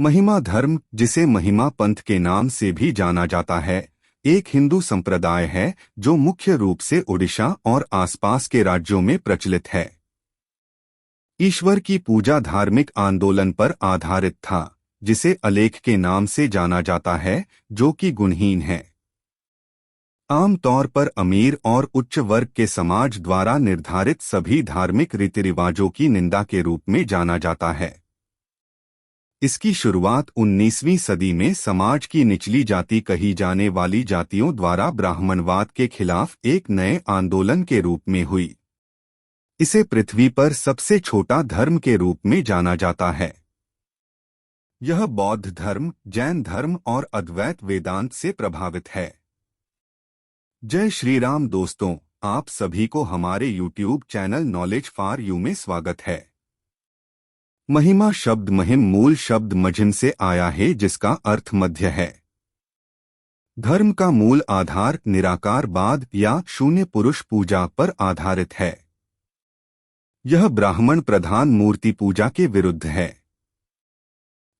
महिमा धर्म, जिसे महिमा पंथ के नाम से भी जाना जाता है, एक हिंदू संप्रदाय है जो मुख्य रूप से ओडिशा और आसपास के राज्यों में प्रचलित है। ईश्वर की पूजा धार्मिक आंदोलन पर आधारित था, जिसे अलेख के नाम से जाना जाता है, जो कि गुणहीन है। आम तौर पर अमीर और उच्च वर्ग के समाज द्वारा निर्धारित सभी धार्मिक रीति रिवाजों की निंदा के रूप में जाना जाता है। इसकी शुरुआत 19वीं सदी में समाज की निचली जाति कही जाने वाली जातियों द्वारा ब्राह्मणवाद के खिलाफ एक नए आंदोलन के रूप में हुई। इसे पृथ्वी पर सबसे छोटा धर्म के रूप में जाना जाता है। यह बौद्ध धर्म, जैन धर्म और अद्वैत वेदांत से प्रभावित है। जय श्री राम दोस्तों, आप सभी को हमारे YouTube channel knowledge for you में स्वागत है। महिमा शब्द महिम मूल शब्द मजिम से आया है, जिसका अर्थ मध्य है। धर्म का मूल आधार निराकारवाद या शून्य पुरुष पूजा पर आधारित है। यह ब्राह्मण प्रधान मूर्ति पूजा के विरुद्ध है।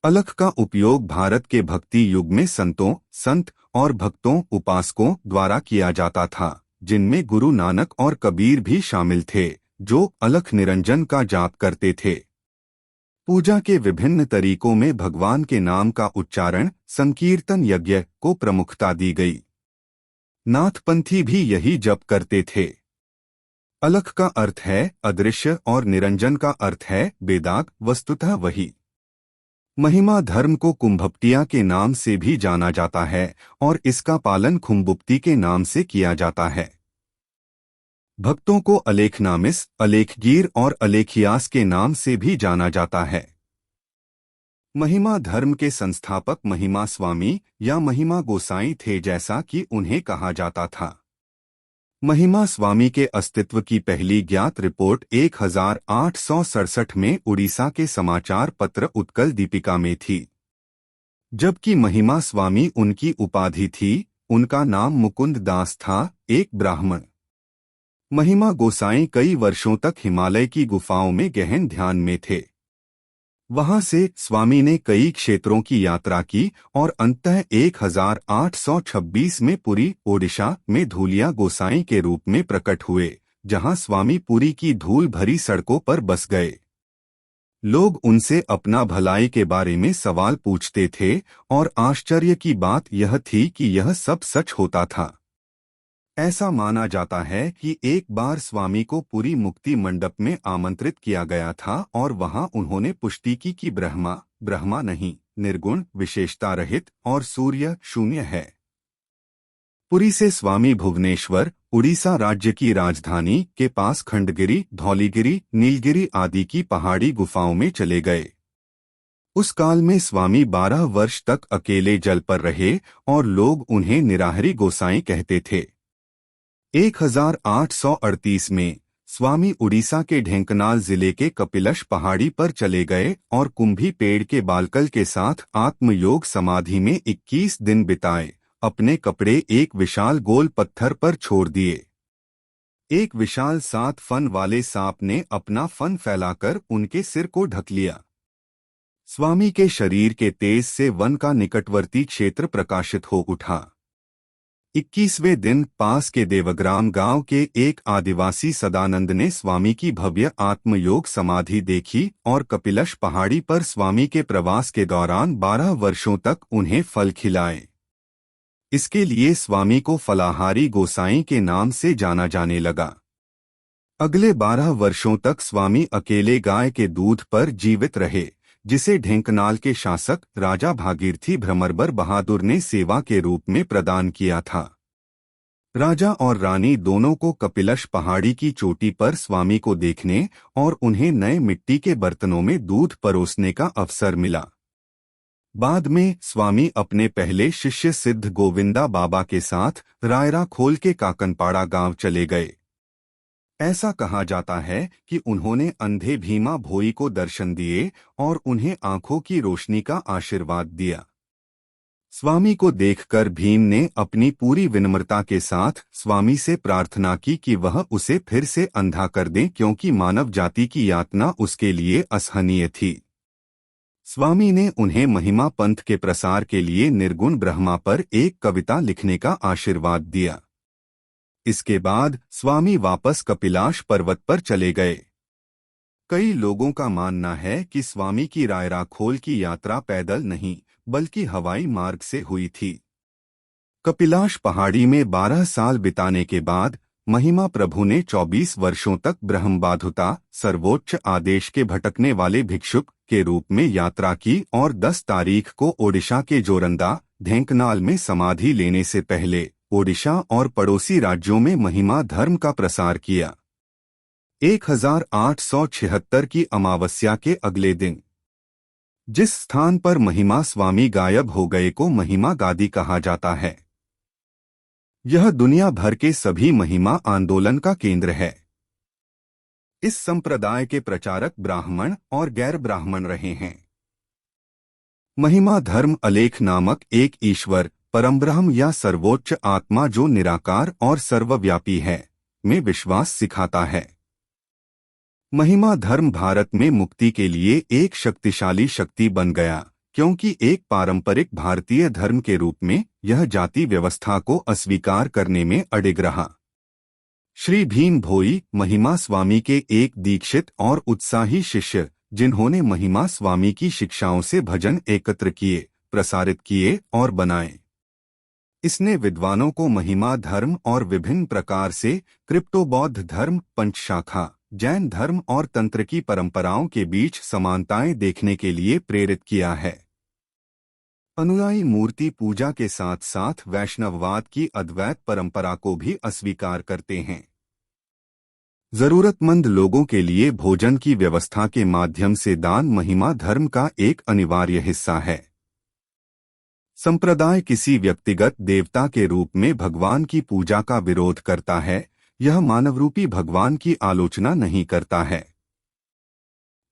अलख का उपयोग भारत के भक्ति युग में संत और भक्तों उपासकों द्वारा किया जाता था, जिनमें गुरु नानक और कबीर भी शामिल थे, जो अलख निरंजन का जाप करते थे। पूजा के विभिन्न तरीकों में भगवान के नाम का उच्चारण, संकीर्तन यज्ञ को प्रमुखता दी गई। नाथपंथी भी यही जप करते थे। अलख का अर्थ है अदृश्य और निरंजन का अर्थ है बेदाग, वस्तुतः वही। महिमा धर्म को कुंभपटिया के नाम से भी जाना जाता है और इसका पालन खुम्बुप्ती के नाम से किया जाता है। भक्तों को अलेखनामिस, अलेखगीर और अलेखियास के नाम से भी जाना जाता है। महिमा धर्म के संस्थापक महिमा स्वामी या महिमा गोसाई थे, जैसा कि उन्हें कहा जाता था। महिमा स्वामी के अस्तित्व की पहली ज्ञात रिपोर्ट 1867 में उड़ीसा के समाचार पत्र उत्कल दीपिका में थी। जबकि महिमा स्वामी उनकी उपाधि थी, उनका नाम मुकुंद दास था, एक ब्राह्मण। महिमा गोसाई कई वर्षों तक हिमालय की गुफाओं में गहन ध्यान में थे। वहां से स्वामी ने कई क्षेत्रों की यात्रा की और अंततः 1826 में पुरी, ओडिशा में धूलिया गोसाई के रूप में प्रकट हुए, जहां स्वामी पुरी की धूल भरी सड़कों पर बस गए। लोग उनसे अपना भलाई के बारे में सवाल पूछते थे और आश्चर्य की बात यह थी कि यह सब सच होता था। ऐसा माना जाता है कि एक बार स्वामी को पुरी मुक्ति मंडप में आमंत्रित किया गया था और वहां उन्होंने पुष्टि की कि ब्रह्मा नहीं, निर्गुण, विशेषता रहित और सूर्य शून्य है। पुरी से स्वामी भुवनेश्वर, उड़ीसा राज्य की राजधानी के पास खंडगिरी, धौलीगिरी, नीलगिरी आदि की पहाड़ी गुफाओं में चले गए। उस काल में स्वामी 12 वर्ष तक अकेले जल पर रहे और लोग उन्हें निराहारी गोसाई कहते थे। 1838 में स्वामी उड़ीसा के ढेंकनाल जिले के कपिलश पहाड़ी पर चले गए और कुंभी पेड़ के बालकल के साथ आत्मयोग समाधि में 21 दिन बिताए। अपने कपड़े एक विशाल गोल पत्थर पर छोड़ दिए। एक विशाल 7 फन वाले सांप ने अपना फन फैलाकर उनके सिर को ढक लिया। स्वामी के शरीर के तेज से वन का निकटवर्ती क्षेत्र प्रकाशित हो उठा। 21वें दिन पास के देवग्राम गांव के एक आदिवासी सदानंद ने स्वामी की भव्य आत्मयोग समाधि देखी और कपिलश पहाड़ी पर स्वामी के प्रवास के दौरान 12 वर्षों तक उन्हें फल खिलाए। इसके लिए स्वामी को फलाहारी गोसाई के नाम से जाना जाने लगा। अगले 12 वर्षों तक स्वामी अकेले गाय के दूध पर जीवित रहे, जिसे ढेंकनाल के शासक राजा भागीरथी भ्रमरबर बहादुर ने सेवा के रूप में प्रदान किया था। राजा और रानी दोनों को कपिलश पहाड़ी की चोटी पर स्वामी को देखने और उन्हें नए मिट्टी के बर्तनों में दूध परोसने का अवसर मिला। बाद में स्वामी अपने पहले शिष्य सिद्ध गोविंदा बाबा के साथ रायरा खोल के काकनपाड़ा गांव चले गए। ऐसा कहा जाता है कि उन्होंने अंधे भीमा भोई को दर्शन दिए और उन्हें आंखों की रोशनी का आशीर्वाद दिया। स्वामी को देखकर भीम ने अपनी पूरी विनम्रता के साथ स्वामी से प्रार्थना की कि वह उसे फिर से अंधा कर दें, क्योंकि मानव जाति की यातना उसके लिए असहनीय थी। स्वामी ने उन्हें महिमा पंथ के प्रसार के लिए निर्गुण ब्रह्मा पर एक कविता लिखने का आशीर्वाद दिया। इसके बाद स्वामी वापस कपिलाश पर्वत पर चले गए। कई लोगों का मानना है कि स्वामी की रायराखोल की यात्रा पैदल नहीं बल्कि हवाई मार्ग से हुई थी। कपिलाश पहाड़ी में 12 साल बिताने के बाद महिमा प्रभु ने 24 वर्षों तक ब्रह्मबाधुता सर्वोच्च आदेश के भटकने वाले भिक्षुक के रूप में यात्रा की और 10 तारीख को ओडिशा के जोरंदा ढेंकनाल में समाधि लेने से पहले ओडिशा और पड़ोसी राज्यों में महिमा धर्म का प्रसार किया। 1876 की अमावस्या के अगले दिन जिस स्थान पर महिमा स्वामी गायब हो गए को महिमा गादी कहा जाता है। यह दुनिया भर के सभी महिमा आंदोलन का केंद्र है। इस संप्रदाय के प्रचारक ब्राह्मण और गैर ब्राह्मण रहे हैं। महिमा धर्म अलेख नामक एक ईश्वर परमब्रह्म या सर्वोच्च आत्मा जो निराकार और सर्वव्यापी है में विश्वास सिखाता है। महिमा धर्म भारत में मुक्ति के लिए एक शक्तिशाली शक्ति बन गया क्योंकि एक पारंपरिक भारतीय धर्म के रूप में यह जाति व्यवस्था को अस्वीकार करने में अडिग रहा। श्री भीम भोई महिमा स्वामी के एक दीक्षित और उत्साही शिष्य जिन्होंने महिमा स्वामी की शिक्षाओं से भजन एकत्र किए, प्रसारित किए और बनाए। इसने विद्वानों को महिमा धर्म और विभिन्न प्रकार से क्रिप्टोबौद्ध धर्म, पंचशाखा, जैन धर्म और तंत्र की परंपराओं के बीच समानताएं देखने के लिए प्रेरित किया है। अनुयायी मूर्ति पूजा के साथ साथ वैष्णववाद की अद्वैत परंपरा को भी अस्वीकार करते हैं। जरूरतमंद लोगों के लिए भोजन की व्यवस्था के माध्यम से दान महिमा धर्म का एक अनिवार्य हिस्सा है। संप्रदाय किसी व्यक्तिगत देवता के रूप में भगवान की पूजा का विरोध करता है, यह मानवरूपी भगवान की आलोचना नहीं करता है।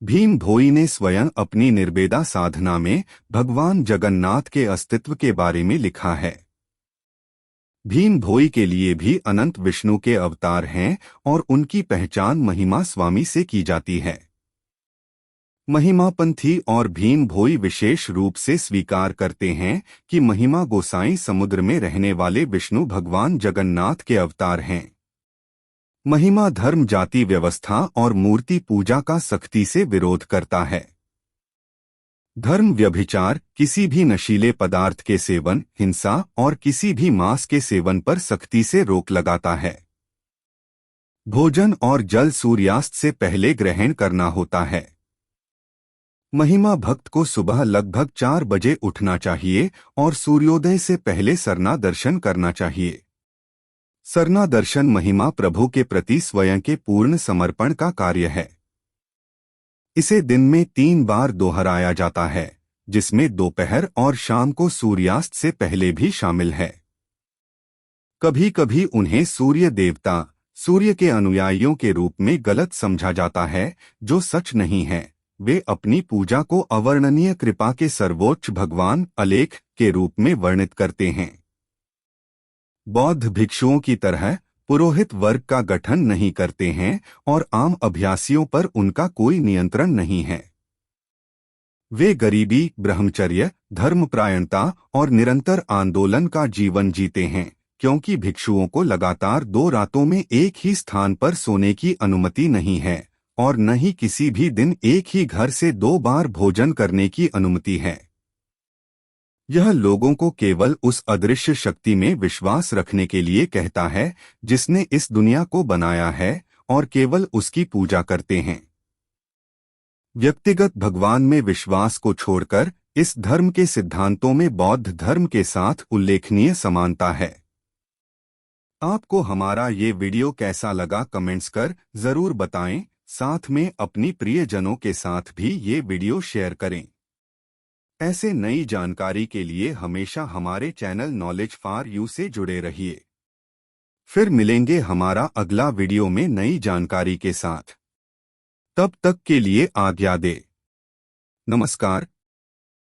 भीम भोई ने स्वयं अपनी निर्वेदा साधना में भगवान जगन्नाथ के अस्तित्व के बारे में लिखा है। भीम भोई के लिए भी अनंत विष्णु के अवतार हैं और उनकी पहचान महिमा स्वामी से की जाती है। महिमापंथी और भीम भोई विशेष रूप से स्वीकार करते हैं कि महिमा गोसाई समुद्र में रहने वाले विष्णु भगवान जगन्नाथ के अवतार हैं। महिमा धर्म जाति व्यवस्था और मूर्ति पूजा का सख्ती से विरोध करता है। धर्म व्यभिचार, किसी भी नशीले पदार्थ के सेवन, हिंसा और किसी भी मांस के सेवन पर सख्ती से रोक लगाता है। भोजन और जल सूर्यास्त से पहले ग्रहण करना होता है। महिमा भक्त को सुबह लगभग 4 बजे उठना चाहिए और सूर्योदय से पहले सरना दर्शन करना चाहिए। सरना दर्शन महिमा प्रभु के प्रति स्वयं के पूर्ण समर्पण का कार्य है। इसे दिन में 3 बार दोहराया जाता है, जिसमें दोपहर और शाम को सूर्यास्त से पहले भी शामिल है। कभी कभी उन्हें सूर्य देवता, सूर्य के अनुयायियों के रूप में गलत समझा जाता है, जो सच नहीं है। वे अपनी पूजा को अवर्णनीय कृपा के सर्वोच्च भगवान अलेख के रूप में वर्णित करते हैं। बौद्ध भिक्षुओं की तरह पुरोहित वर्ग का गठन नहीं करते हैं और आम अभ्यासियों पर उनका कोई नियंत्रण नहीं है। वे गरीबी, ब्रह्मचर्य, धर्मपरायणता और निरंतर आंदोलन का जीवन जीते हैं, क्योंकि भिक्षुओं को लगातार 2 रातों में एक ही स्थान पर सोने की अनुमति नहीं है और न ही किसी भी दिन एक ही घर से 2 बार भोजन करने की अनुमति है। यह लोगों को केवल उस अदृश्य शक्ति में विश्वास रखने के लिए कहता है जिसने इस दुनिया को बनाया है और केवल उसकी पूजा करते हैं। व्यक्तिगत भगवान में विश्वास को छोड़कर इस धर्म के सिद्धांतों में बौद्ध धर्म के साथ उल्लेखनीय समानता है। आपको हमारा ये वीडियो कैसा लगा कमेंट्स कर जरूर बताएं। साथ में अपनी प्रियजनों के साथ भी ये वीडियो शेयर करें। ऐसे नई जानकारी के लिए हमेशा हमारे चैनल नॉलेज फॉर यू से जुड़े रहिए। फिर मिलेंगे हमारा अगला वीडियो में नई जानकारी के साथ। तब तक के लिए आज्ञा दे। नमस्कार।